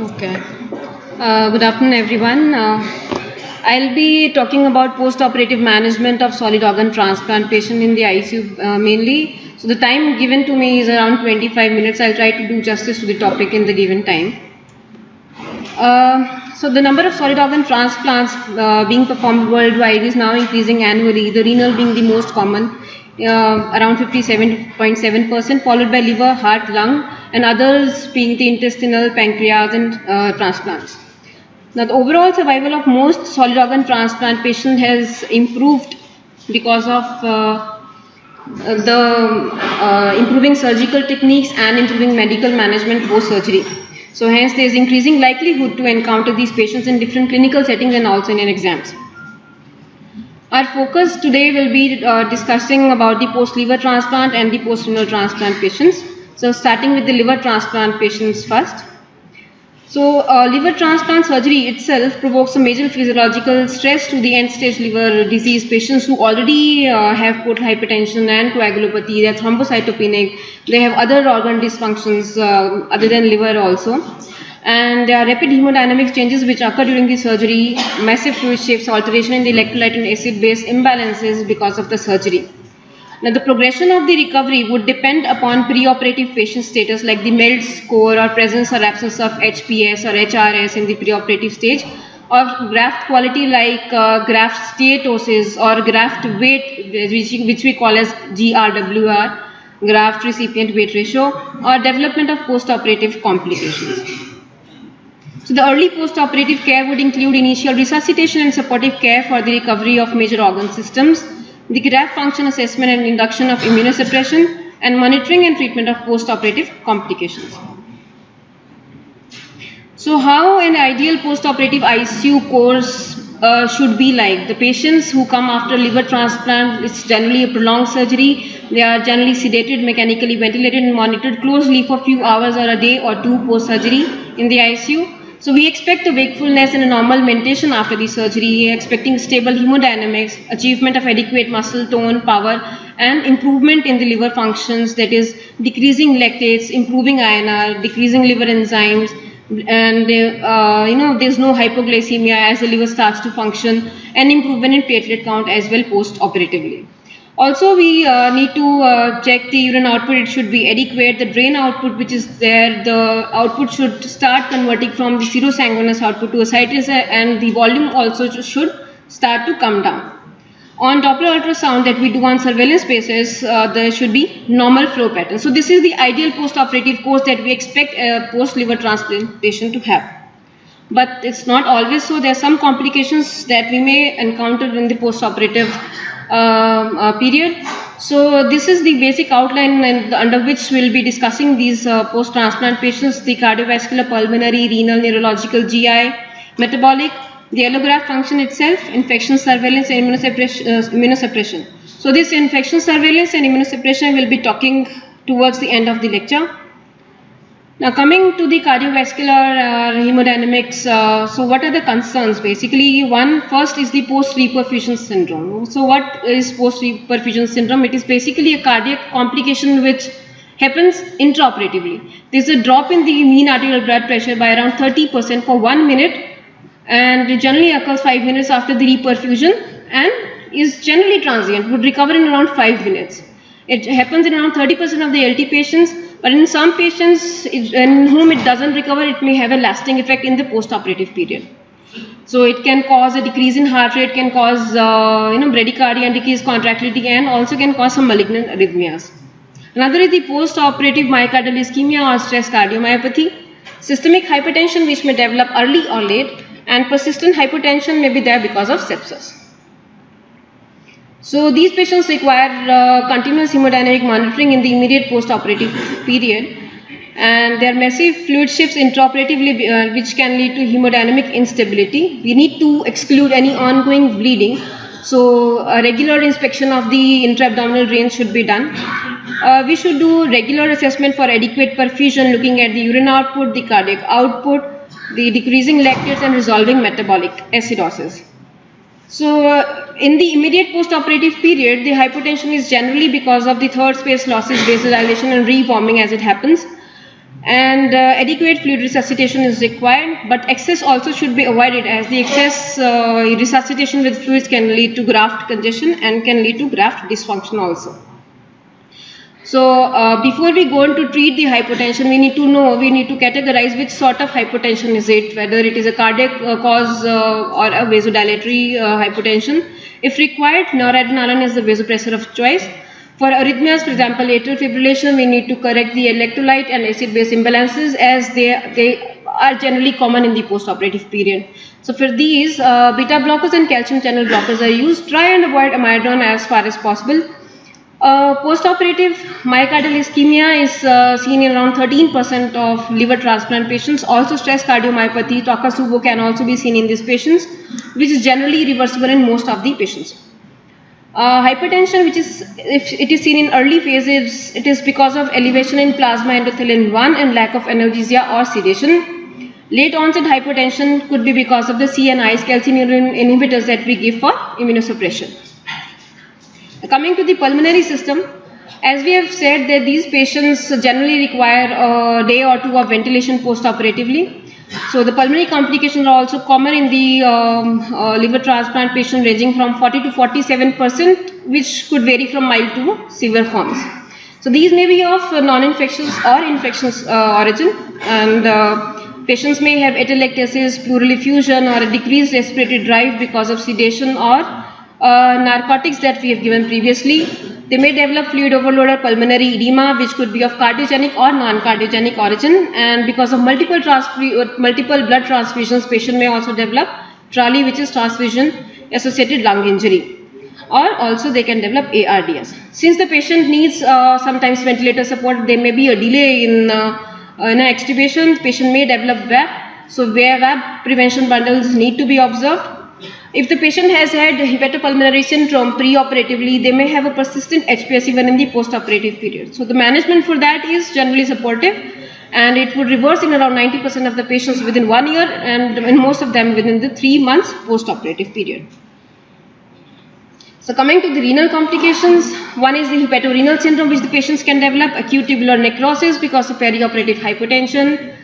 Okay. Good afternoon, everyone. I'll be talking about post-operative management of solid organ transplant patient in the ICU mainly. So the time given to me is around 25 minutes. I'll try to do justice to the topic in the given time. So the number of solid organ transplants being performed worldwide is now increasing annually, the renal being the most common, around 57.7%, followed by liver, heart, lung, and others being the intestinal, pancreas, and transplants. Now, the overall survival of most solid organ transplant patients has improved because of the improving surgical techniques and improving medical management post-surgery. So hence there is increasing likelihood to encounter these patients in different clinical settings and also in exams. Our focus today will be discussing about the post-liver transplant and the post-renal transplant patients. So starting with the liver transplant patients first. So liver transplant surgery itself provokes a major physiological stress to the end-stage liver disease patients who already have portal hypertension and coagulopathy, they're thrombocytopenic, they have other organ dysfunctions other than liver also. And there are rapid hemodynamic changes which occur during the surgery, massive fluid shifts, alteration in the electrolyte and acid-base imbalances because of the surgery. Now, the progression of the recovery would depend upon preoperative patient status like the MELD score or presence or absence of HPS or HRS in the preoperative stage, or graft quality like graft steatosis or graft weight, which we call as GRWR, graft recipient weight ratio, or development of postoperative complications. So the early postoperative care would include initial resuscitation and supportive care for the recovery of major organ systems, the graft function assessment and induction of immunosuppression, and monitoring and treatment of postoperative complications. So how an ideal postoperative ICU course should be like? The patients who come after liver transplant, it's generally a prolonged surgery. They are generally sedated, mechanically ventilated and monitored closely for a few hours or a day or two post-surgery in the ICU. So we expect a wakefulness and a normal mentation after the surgery, expecting stable hemodynamics, achievement of adequate muscle tone, power, and improvement in the liver functions, that is decreasing lactates, improving INR, decreasing liver enzymes, and there's no hypoglycemia as the liver starts to function, and improvement in platelet count as well post-operatively. Also, we need to check the urine output. It should be adequate. The drain output, which is there, the output should start converting from the serosanguinous output to ascites, and the volume also should start to come down. On Doppler ultrasound that we do on surveillance basis, there should be normal flow pattern. So this is the ideal post-operative course that we expect a post-liver transplantation to have. But it's not always so. There are some complications that we may encounter in the post-operative period. So this is the basic outline under which we'll be discussing these post-transplant patients: the cardiovascular, pulmonary, renal, neurological, GI, metabolic, the allograft function itself, infection surveillance and immunosuppression. So this infection surveillance and immunosuppression will be talking towards the end of the lecture. Now coming to the cardiovascular hemodynamics, so what are the concerns? Basically, first is the post-reperfusion syndrome. So what is post-reperfusion syndrome? It is basically a cardiac complication which happens intraoperatively. There is a drop in the mean arterial blood pressure by around 30% for 1 minute, and it generally occurs 5 minutes after the reperfusion and is generally transient, would recover in around 5 minutes. It happens in around 30% of the LT patients, but in some patients in whom it doesn't recover, it may have a lasting effect in the post-operative period. So it can cause a decrease in heart rate, can cause bradycardia and decreased contractility, and also can cause some malignant arrhythmias. Another is the post-operative myocardial ischemia or stress cardiomyopathy, systemic hypertension which may develop early or late, and persistent hypertension may be there because of sepsis. So these patients require continuous hemodynamic monitoring in the immediate post-operative period, and there are massive fluid shifts intraoperatively which can lead to hemodynamic instability. We need to exclude any ongoing bleeding, so a regular inspection of the intra-abdominal drains should be done. We should do regular assessment for adequate perfusion, looking at the urine output, the cardiac output, the decreasing lactates, and resolving metabolic acidosis. So in the immediate post-operative period, the hypotension is generally because of the third space losses, vasodilation and reforming as it happens. And adequate fluid resuscitation is required, but excess also should be avoided, as the excess resuscitation with fluids can lead to graft congestion and can lead to graft dysfunction also. So before we go on to treat the hypotension, we need to categorize which sort of hypotension is it, whether it is a cardiac cause or a vasodilatory hypotension. If required, noradrenaline is the vasopressor of choice. For arrhythmias, for example, atrial fibrillation, we need to correct the electrolyte and acid-base imbalances, as they are generally common in the post-operative period. So for these, beta blockers and calcium channel blockers are used. Try and avoid amiodarone as far as possible. Post-operative myocardial ischemia is seen in around 13% of liver transplant patients. Also, stress cardiomyopathy, Takotsubo, can also be seen in these patients, which is generally reversible in most of the patients. Hypertension, which is, if it is seen in early phases, it is because of elevation in plasma endothelin 1 and lack of analgesia or sedation. Late onset hypertension could be because of the CNIs, calcineurin inhibitors, that we give for immunosuppression. Coming to the pulmonary system, as we have said that these patients generally require a day or two of ventilation post-operatively. So the pulmonary complications are also common in the liver transplant patient, ranging from 40 to 47%, which could vary from mild to severe forms. So these may be of non-infectious or infectious origin, and patients may have atelectasis, pleural effusion, or a decreased respiratory drive because of sedation or narcotics that we have given previously. They may develop fluid overload or pulmonary edema, which could be of cardiogenic or non-cardiogenic origin, and because of multiple blood transfusions, patient may also develop TRALI, which is transfusion-associated lung injury, or also they can develop ARDS. Since the patient needs sometimes ventilator support, there may be a delay in extubation. Patient may develop VAP, so VAP prevention bundles need to be observed. If the patient has had hepatopulmonary syndrome pre-operatively, they may have a persistent HPS even in the post-operative period. So the management for that is generally supportive, and it would reverse in around 90% of the patients within 1 year, and in most of them within the 3 months post-operative period. So coming to the renal complications, one is the hepatorenal syndrome, which the patients can develop, acute tubular necrosis because of perioperative hypotension,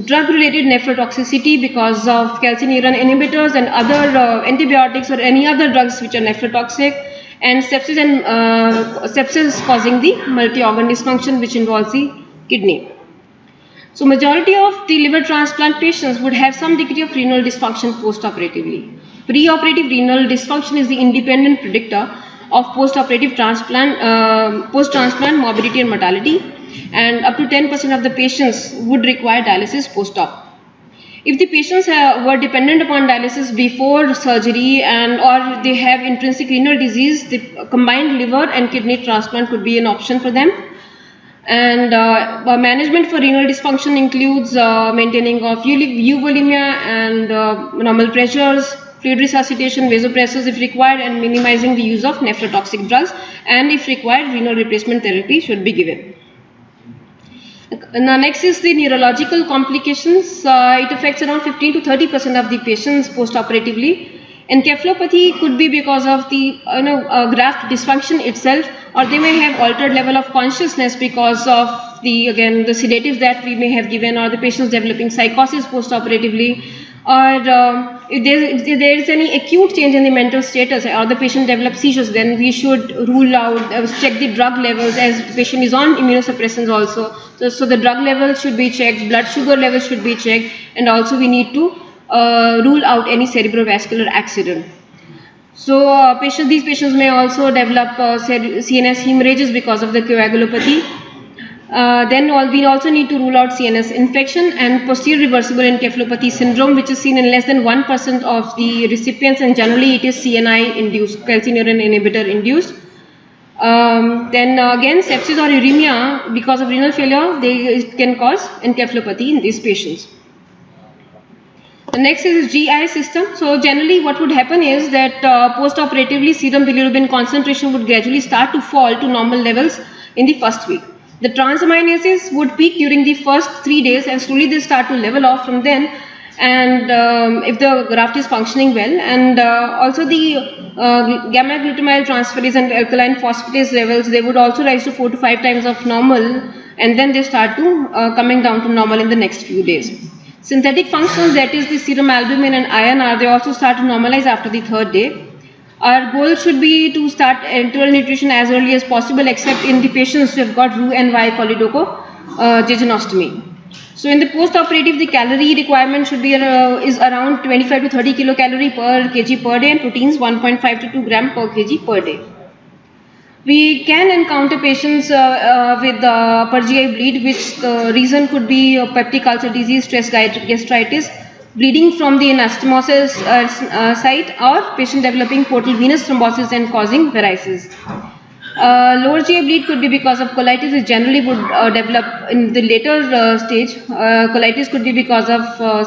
drug-related nephrotoxicity because of calcineurin inhibitors and other antibiotics or any other drugs which are nephrotoxic, and sepsis causing the multi-organ dysfunction, which involves the kidney. So majority of the liver transplant patients would have some degree of renal dysfunction post-operatively. Pre-operative renal dysfunction is the independent predictor of post-operative post-transplant morbidity and mortality, and up to 10% of the patients would require dialysis post-op. If the patients were dependent upon dialysis before surgery or they have intrinsic renal disease, the combined liver and kidney transplant could be an option for them. And management for renal dysfunction includes maintaining of euvolemia and normal pressures, fluid resuscitation, vasopressors if required, and minimizing the use of nephrotoxic drugs, and if required, renal replacement therapy should be given. Now next is the neurological complications. It affects around 15 to 30% of the patients post-operatively. Encephalopathy could be because of the graft dysfunction itself, or they may have altered level of consciousness because of the sedatives that we may have given, or the patients developing psychosis post-operatively, or if there is any acute change in the mental status, or the patient develops seizures, then we should rule out, check the drug levels, as the patient is on immunosuppressants also. So the drug levels should be checked, blood sugar levels should be checked, and also we need to rule out any cerebrovascular accident. So these patients may also develop CNS hemorrhages because of the coagulopathy. Then we also need to rule out CNS infection and posterior reversible encephalopathy syndrome, which is seen in less than 1% of the recipients, and generally it is CNI induced, calcineurin inhibitor induced. Then again, sepsis or uremia because of renal failure, it can cause encephalopathy in these patients. The next is GI system. So generally what would happen is that post-operatively serum bilirubin concentration would gradually start to fall to normal levels in the first week. The transaminases would peak during the first 3 days, and slowly they start to level off from then, and if the graft is functioning well, and also the gamma glutamyl transferase and alkaline phosphatase levels, they would also rise to 4 to 5 times of normal and then they start to coming down to normal in the next few days. Synthetic functions, that is the serum albumin and INR, they also start to normalize after the third day. Our goal should be to start enteral nutrition as early as possible, except in the patients who have got Roux-en-Y choledochojejunostomy. So in the post-operative, the calorie requirement should be is around 25 to 30 kilocalorie per kg per day, and proteins 1.5 to 2 gram per kg per day. We can encounter patients with upper GI bleed, which the reason could be peptic ulcer disease, stress gastritis, bleeding from the anastomosis site, or patient developing portal venous thrombosis and causing varices. Lower GI bleed could be because of colitis, which generally would develop in the later stage. Colitis could be because of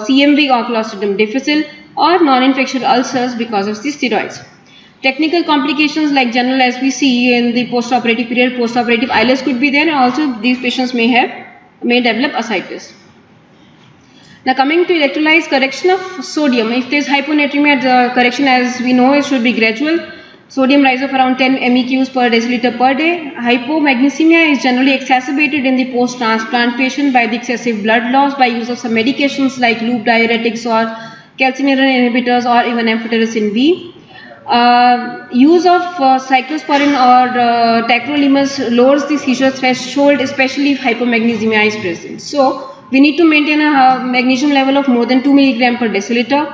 CMV or Clostridium difficile, or non-infectious ulcers because of the steroids. Technical complications like general, as we see in the post-operative period, post-operative ILS could be there, and also these patients may develop ascites. Now coming to electrolytes, correction of sodium. If there is hyponatremia, the correction, as we know, it should be gradual. Sodium rise of around 10 MEQs per deciliter per day. Hypomagnesemia is generally exacerbated in the post-transplant patient by the excessive blood loss by use of some medications like loop diuretics or calcineurin inhibitors or even amphotericin B. Use of cyclosporin or tacrolimus lowers the seizure threshold, especially if hypomagnesemia is present. So we need to maintain a magnesium level of more than 2 mg per deciliter,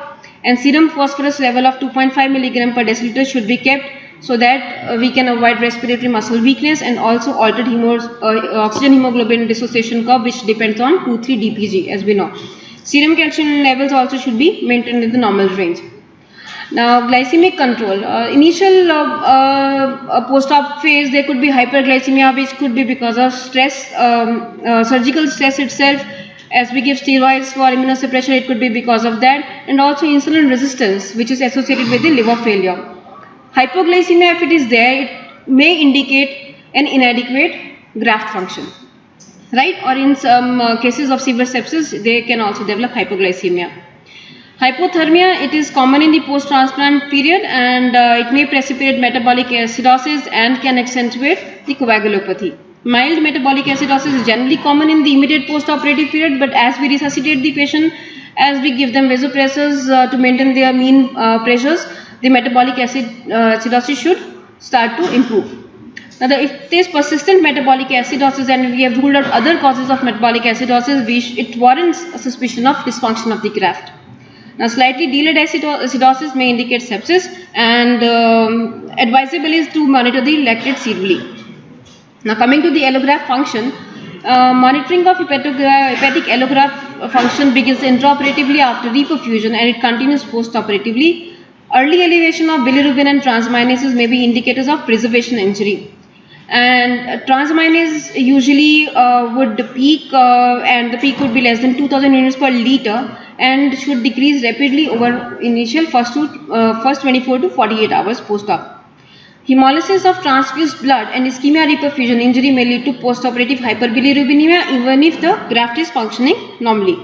and serum phosphorus level of 2.5 mg per deciliter should be kept, so that we can avoid respiratory muscle weakness and also altered oxygen hemoglobin dissociation curve, which depends on 2,3 DPG, as we know. Serum calcium levels also should be maintained in the normal range. Now glycemic control. Initial post-op phase, there could be hyperglycemia, which could be because of stress, surgical stress itself. As we give steroids for immunosuppression, it could be because of that, and also insulin resistance, which is associated with the liver failure. Hypoglycemia, if it is there, it may indicate an inadequate graft function, right? Or in some cases of severe sepsis, they can also develop hypoglycemia. Hypothermia, it is common in the post-transplant period, and it may precipitate metabolic acidosis and can accentuate the coagulopathy. Mild metabolic acidosis is generally common in the immediate post-operative period, but as we resuscitate the patient, as we give them vasopressors to maintain their mean pressures, the metabolic acidosis should start to improve. Now, if there is persistent metabolic acidosis and we have ruled out other causes of metabolic acidosis, it warrants a suspicion of dysfunction of the graft. Now, slightly delayed acidosis may indicate sepsis, and advisable is to monitor the lactate serially. Now, coming to the allograft function, monitoring of hepatic allograft function begins intraoperatively after reperfusion, and it continues post-operatively. Early elevation of bilirubin and transaminases may be indicators of preservation injury. And transaminase usually would peak, and the peak would be less than 2000 units per liter, and should decrease rapidly over initial first 24 to 48 hours post-op. Hemolysis of transfused blood and ischemia reperfusion injury may lead to post-operative hyperbilirubinemia even if the graft is functioning normally.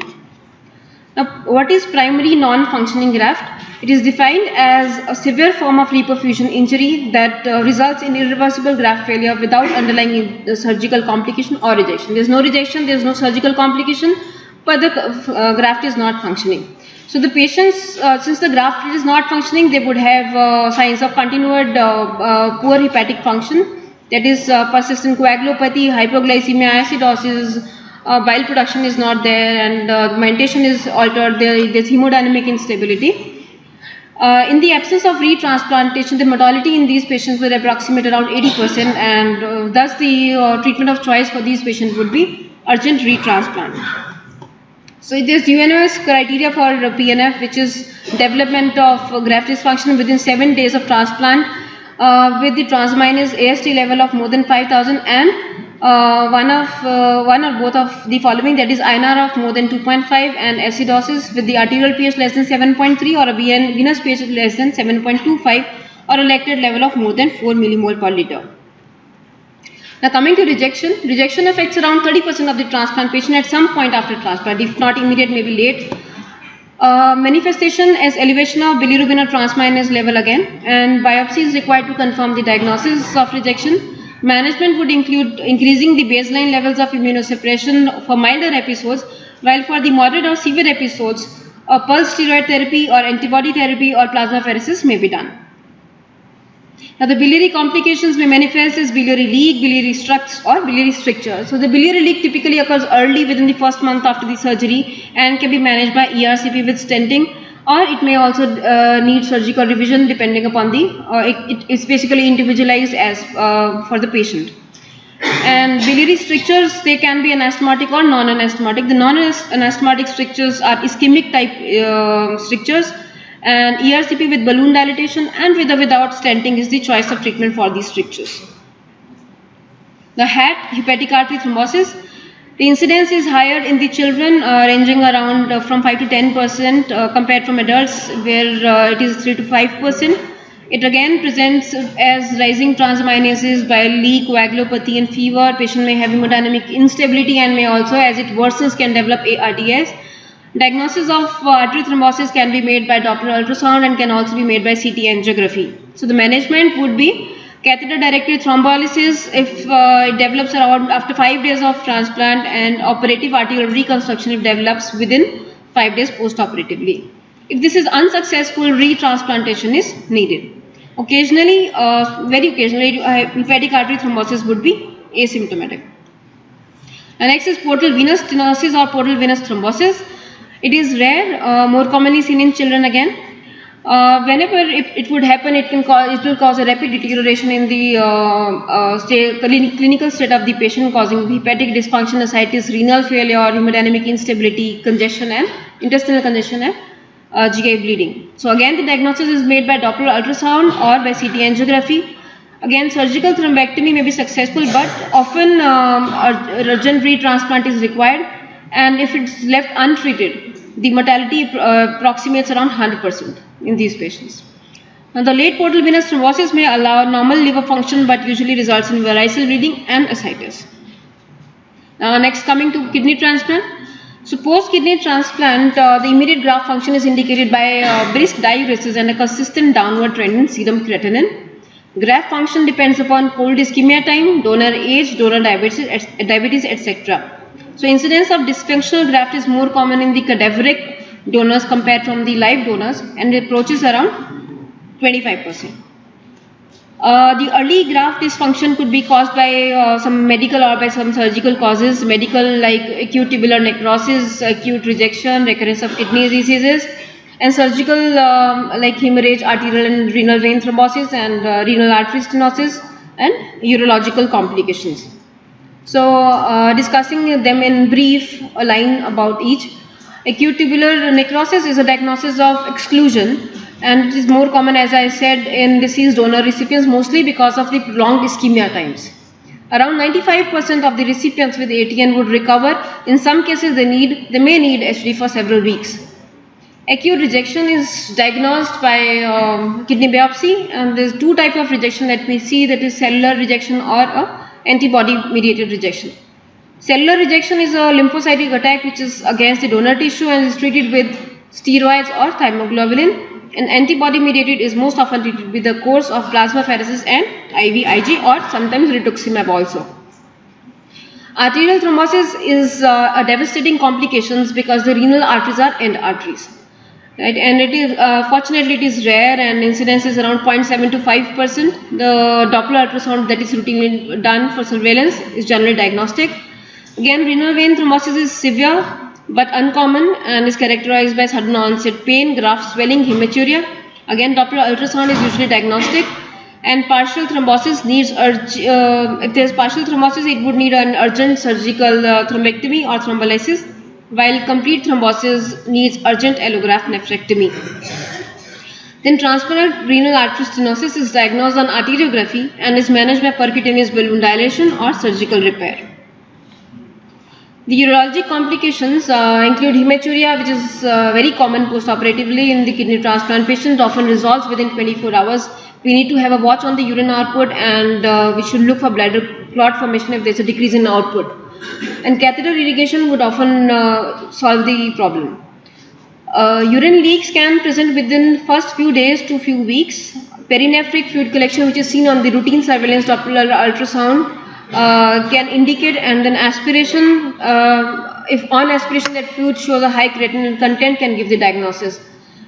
Now, what is primary non-functioning graft? It is defined as a severe form of reperfusion injury that results in irreversible graft failure without underlying surgical complication or rejection. There is no rejection, there is no surgical complication, but the graft is not functioning. So the patients, since the graft is not functioning, they would have signs of continued poor hepatic function, that is persistent coagulopathy, hypoglycemia, acidosis, bile production is not there, and mentation is altered, there is hemodynamic instability. In the absence of retransplantation, the mortality in these patients will approximate around 80%, and thus the treatment of choice for these patients would be urgent retransplant. So there is UNOS criteria for PNF, which is development of graft dysfunction within 7 days of transplant with the transaminase AST level of more than 5000 and one or both of the following, that is INR of more than 2.5 and acidosis with the arterial pH less than 7.3 or a venous pH less than 7.25 or a lactate level of more than 4 millimole per liter. Now coming to rejection, rejection affects around 30% of the transplant patient at some point after transplant, if not immediate, maybe late. Manifestation as elevation of bilirubin or transaminase level again, and biopsy is required to confirm the diagnosis of rejection. Management would include increasing the baseline levels of immunosuppression for milder episodes, while for the moderate or severe episodes, a pulse steroid therapy or antibody therapy or plasmapheresis may be done. Now, the biliary complications may manifest as biliary leak, biliary structs, or biliary stricture. So, the biliary leak typically occurs early within the first month after the surgery and can be managed by ERCP with stenting, or it may also need surgical revision depending upon the, it's basically individualized as for the patient. And biliary strictures, they can be anastomotic or non-anastomotic. The non-anastomotic strictures are ischemic type strictures, and ERCP with balloon dilatation and with or without stenting is the choice of treatment for these strictures. The HAT, hepatic artery thrombosis, the incidence is higher in the children, ranging around from 5 to 10% compared from adults, where it is 3 to 5%. It again presents as rising transaminases, bile leak, coagulopathy and fever. Patient may have hemodynamic instability and may also, as it worsens, can develop ARDS. Diagnosis of artery thrombosis can be made by Doppler ultrasound and can also be made by CT angiography. So the management would be catheter-directed thrombolysis if it develops around after 5 days of transplant, and operative arterial reconstruction if develops within 5 days post-operatively. If this is unsuccessful, retransplantation is needed. Occasionally, very occasionally, hepatic artery thrombosis would be asymptomatic. And next is portal venous stenosis or portal venous thrombosis. It is rare, more commonly seen in children again. Whenever it would happen, it will cause a rapid deterioration in the clinical state of the patient, causing hepatic dysfunction, ascites, renal failure, hemodynamic instability, congestion and intestinal congestion and GI bleeding. So again, the diagnosis is made by Doppler ultrasound or by CT angiography. Again, surgical thrombectomy may be successful, but often urgent retransplant is required, and if it's left untreated, the mortality approximates around 100% in these patients. Now, the late portal venous thrombosis may allow normal liver function, but usually results in variceal bleeding and ascites. Now, next, coming to kidney transplant. So, post-kidney transplant, the immediate graft function is indicated by brisk diuresis and a consistent downward trend in serum creatinine. Graft function depends upon cold ischemia time, donor age, donor diabetes, etc. So, incidence of dysfunctional graft is more common in the cadaveric donors compared from the live donors, and it approaches around 25%. The early graft dysfunction could be caused by some medical or by some surgical causes. Medical, like acute tubular necrosis, acute rejection, recurrence of kidney diseases, and surgical like hemorrhage, arterial and renal vein thrombosis, and renal artery stenosis, and urological complications. So, discussing them in brief, a line about each. Acute tubular necrosis is a diagnosis of exclusion, and it is more common, as I said, in deceased donor recipients, mostly because of the prolonged ischemia times. Around 95% of the recipients with ATN would recover. In some cases, they may need HD for several weeks. Acute rejection is diagnosed by kidney biopsy, and there is two types of rejection that we see, that is cellular rejection or antibody-mediated rejection. Cellular rejection is a lymphocytic attack which is against the donor tissue and is treated with steroids or thymoglobulin, and antibody-mediated is most often treated with a course of plasmapheresis and IVIG or sometimes rituximab also. Arterial thrombosis is a devastating complications because the renal arteries are end arteries. Right, and it is fortunately it is rare, and incidence is around 0.7 to 5%. The Doppler ultrasound that is routinely done for surveillance is generally diagnostic. Again, renal vein thrombosis is severe but uncommon and is characterized by sudden onset pain, graft swelling, hematuria. Again, Doppler ultrasound is usually diagnostic, and partial thrombosis needs if there is partial thrombosis, it would need an urgent surgical thrombectomy or thrombolysis, while complete thrombosis needs urgent allograft nephrectomy. Then transparent renal artery stenosis is diagnosed on arteriography and is managed by percutaneous balloon dilation or surgical repair. The urologic complications include hematuria, which is very common post-operatively in the kidney transplant patient, often resolves within 24 hours. We need to have a watch on the urine output, and we should look for bladder clot formation if there is a decrease in output. And catheter irrigation would often solve the problem. Urine leaks can present within first few days to few weeks. Perinephric fluid collection, which is seen on the routine surveillance Doppler ultrasound, can indicate, and then aspiration, if on aspiration that fluid shows a high creatinine content, can give the diagnosis.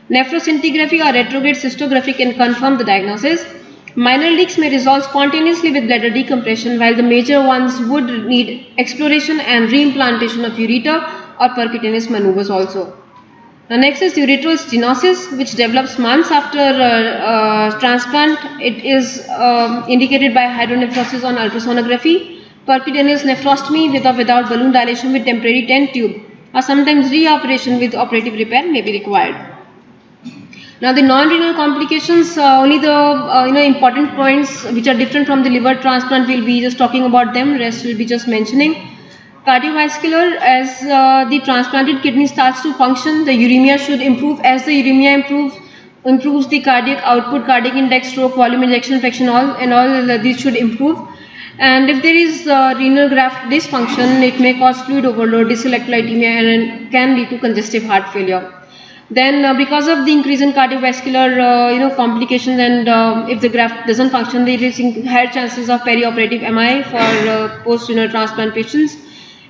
Nephroscintigraphy or retrograde cystography can confirm the diagnosis. Minor leaks may resolve spontaneously with bladder decompression, while the major ones would need exploration and reimplantation of ureter or percutaneous maneuvers also. Now next is ureteral stenosis, which develops months after transplant. It is indicated by hydronephrosis on ultrasonography, percutaneous nephrostomy with or without balloon dilation with temporary tent tube, or sometimes reoperation with operative repair may be required. Now the non-renal complications, only the important points which are different from the liver transplant, we'll be just talking about them, rest will be just mentioning. Cardiovascular, as the transplanted kidney starts to function, the uremia should improve. As the uremia improves the cardiac output, cardiac index, stroke, volume, ejection fraction, all these should improve. And if there is renal graft dysfunction, it may cause fluid overload, dyselectrolytemia, and can lead to congestive heart failure. Then because of the increase in cardiovascular complications, and if the graft doesn't function, there is higher chances of perioperative MI for post-renal transplant patients.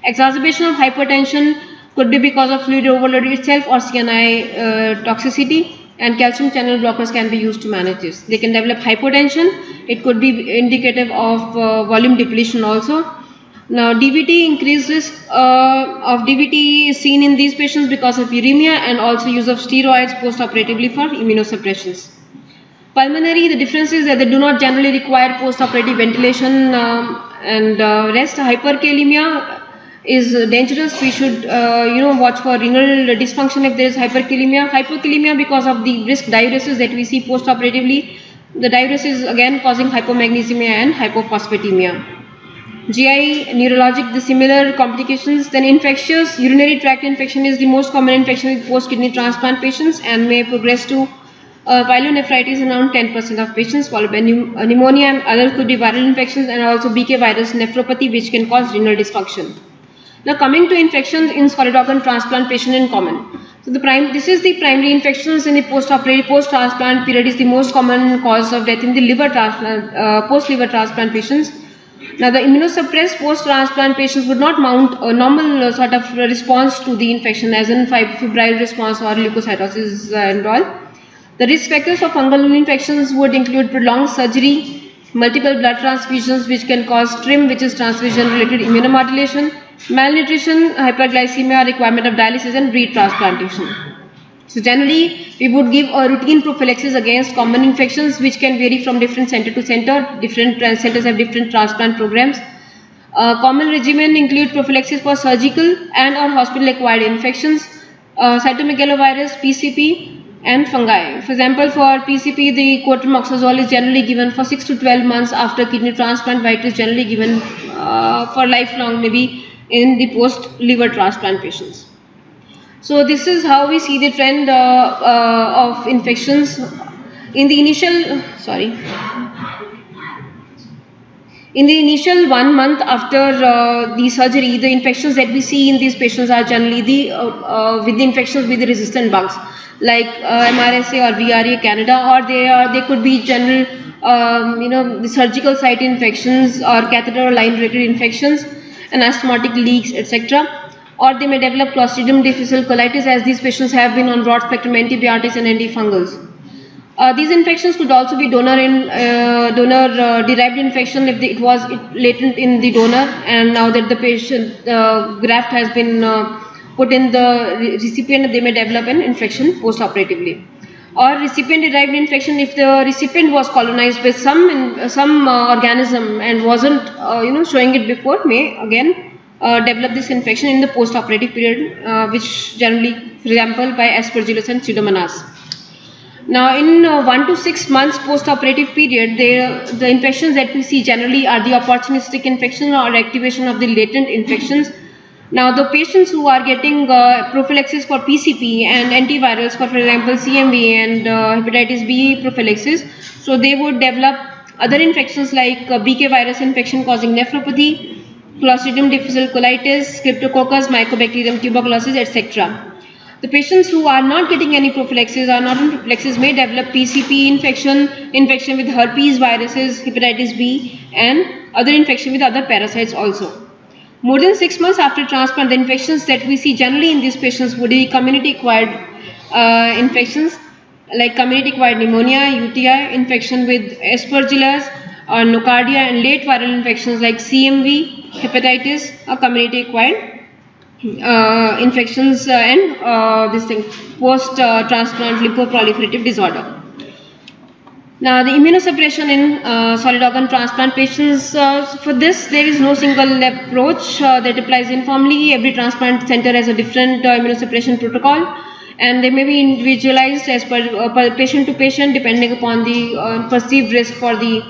Exacerbation of hypertension could be because of fluid overload itself or CNI toxicity, and calcium channel blockers can be used to manage this. They can develop hypotension. It could be indicative of volume depletion also. Now DVT, increased risk of DVT is seen in these patients because of uremia and also use of steroids post-operatively for immunosuppressions. Pulmonary, the difference is that they do not generally require post-operative ventilation and rest. Hyperkalemia is dangerous. We should watch for renal dysfunction if there is hyperkalemia. Hyperkalemia because of the brisk diuresis that we see post-operatively. The diuresis again causing hypomagnesemia and hypophosphatemia. GI, neurologic, the similar complications. Then infectious, urinary tract infection is the most common infection with post-kidney transplant patients and may progress to pyelonephritis in around 10% of patients, followed by pneumonia, and others could be viral infections and also BK virus nephropathy, which can cause renal dysfunction. Now coming to infections in solid organ transplant patient in common. So this is the primary infections in the post-operative post-transplant period is the most common cause of death in the liver transplant, post-liver transplant patients. Now the immunosuppressed post-transplant patients would not mount a normal sort of response to the infection, as in febrile response or leukocytosis and all. The risk factors for fungal infections would include prolonged surgery, multiple blood transfusions which can cause TRIM, which is transfusion-related immunomodulation, malnutrition, hyperglycemia, requirement of dialysis, and retransplantation. So generally, we would give a routine prophylaxis against common infections, which can vary from different center to center. Different centers have different transplant programs. Common regimen include prophylaxis for surgical and or hospital-acquired infections, cytomegalovirus, PCP, and fungi. For example, for PCP, the cotrimoxazole is generally given for 6 to 12 months after kidney transplant, while it is generally given for lifelong, maybe in the post-liver transplant patients. So this is how we see the trend of infections in the initial, in the initial 1 month after the surgery. The infections that we see in these patients are generally with the infections with the resistant bugs, like MRSA or VRE Canada, or they could be general, the surgical site infections or catheter or line related infections and asthmatic leaks, etc. Or they may develop Clostridium difficile colitis, as these patients have been on broad spectrum antibiotics and antifungals. These infections could also be donor derived infection if it was latent in the donor, and now that the patient graft has been put in the recipient, they may develop an infection post-operatively. Or recipient derived infection, if the recipient was colonized with some organism and wasn't showing it before, may again develop this infection in the post-operative period, which generally, for example, by Aspergillus and Pseudomonas. Now, in 1 to 6 months post-operative period, the infections that we see generally are the opportunistic infection or activation of the latent infections. Now, the patients who are getting prophylaxis for PCP and antivirals for example, CMV and hepatitis B prophylaxis, so they would develop other infections like BK virus infection causing nephropathy, Clostridium difficile colitis, Cryptococcus, Mycobacterium tuberculosis, etc. The patients who are not getting any prophylaxis or not on prophylaxis may develop PCP infection with herpes viruses, hepatitis B, and other infection with other parasites also. More than 6 months after transplant, the infections that we see generally in these patients would be community-acquired infections like community-acquired pneumonia, UTI, infection with Aspergillus or nocardia, and late viral infections like CMV, hepatitis, or community-acquired infections and this thing post-transplant lymphoproliferative disorder. Now, the immunosuppression in solid organ transplant patients, for this there is no single approach that applies uniformly. Every transplant center has a different immunosuppression protocol, and they may be individualized as per patient to patient depending upon the perceived risk for the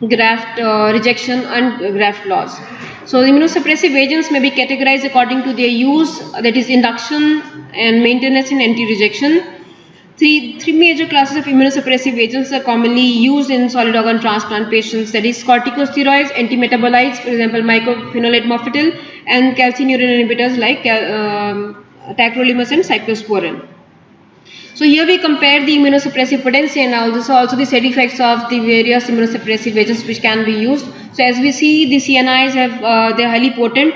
graft rejection and graft loss. So, the immunosuppressive agents may be categorized according to their use, that is induction and maintenance in anti-rejection. Three major classes of immunosuppressive agents are commonly used in solid organ transplant patients, that is corticosteroids, antimetabolites, for example mycophenolate mofetil, and calcineurin inhibitors like tacrolimus and cyclosporin. So here we compare the immunosuppressive potency and also the side effects of the various immunosuppressive agents which can be used. So as we see, the CNIs they are highly potent,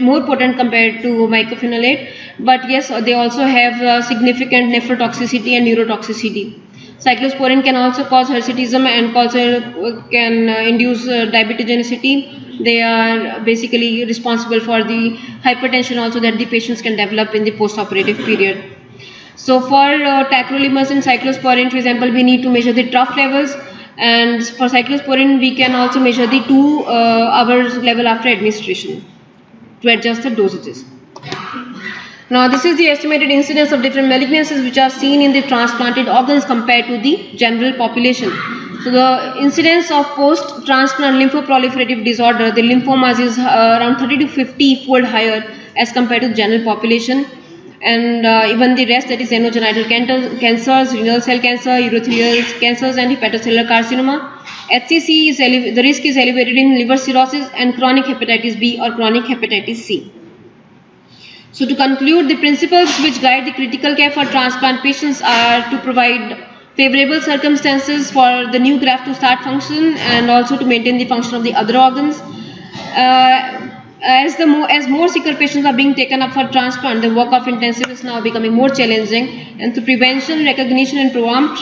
more potent compared to mycophenolate, but yes, they also have significant nephrotoxicity and neurotoxicity. Cyclosporin can also cause hirsutism and also can induce diabetogenicity. They are basically responsible for the hypertension also that the patients can develop in the post-operative period. So for tacrolimus and cyclosporin, for example, we need to measure the trough levels, and for cyclosporin we can also measure the 2 hours level after administration to adjust the dosages. Now this is the estimated incidence of different malignancies which are seen in the transplanted organs compared to the general population. So the incidence of post-transplant lymphoproliferative disorder, the lymphomas, is around 30 to 50 fold higher as compared to the general population. And even the rest, that is anogenital cancers, renal cell cancer, urothelial cancers, and hepatocellular carcinoma. HCC is the risk is elevated in liver cirrhosis and chronic hepatitis B or chronic hepatitis C. So to conclude, the principles which guide the critical care for transplant patients are to provide favorable circumstances for the new graft to start function and also to maintain the function of the other organs. As more sicker patients are being taken up for transplant, the work of intensive is now becoming more challenging, and through prevention, recognition, and prompt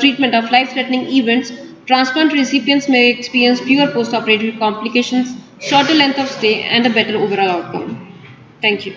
treatment of life-threatening events, transplant recipients may experience fewer post-operative complications, shorter length of stay, and a better overall outcome. Thank you.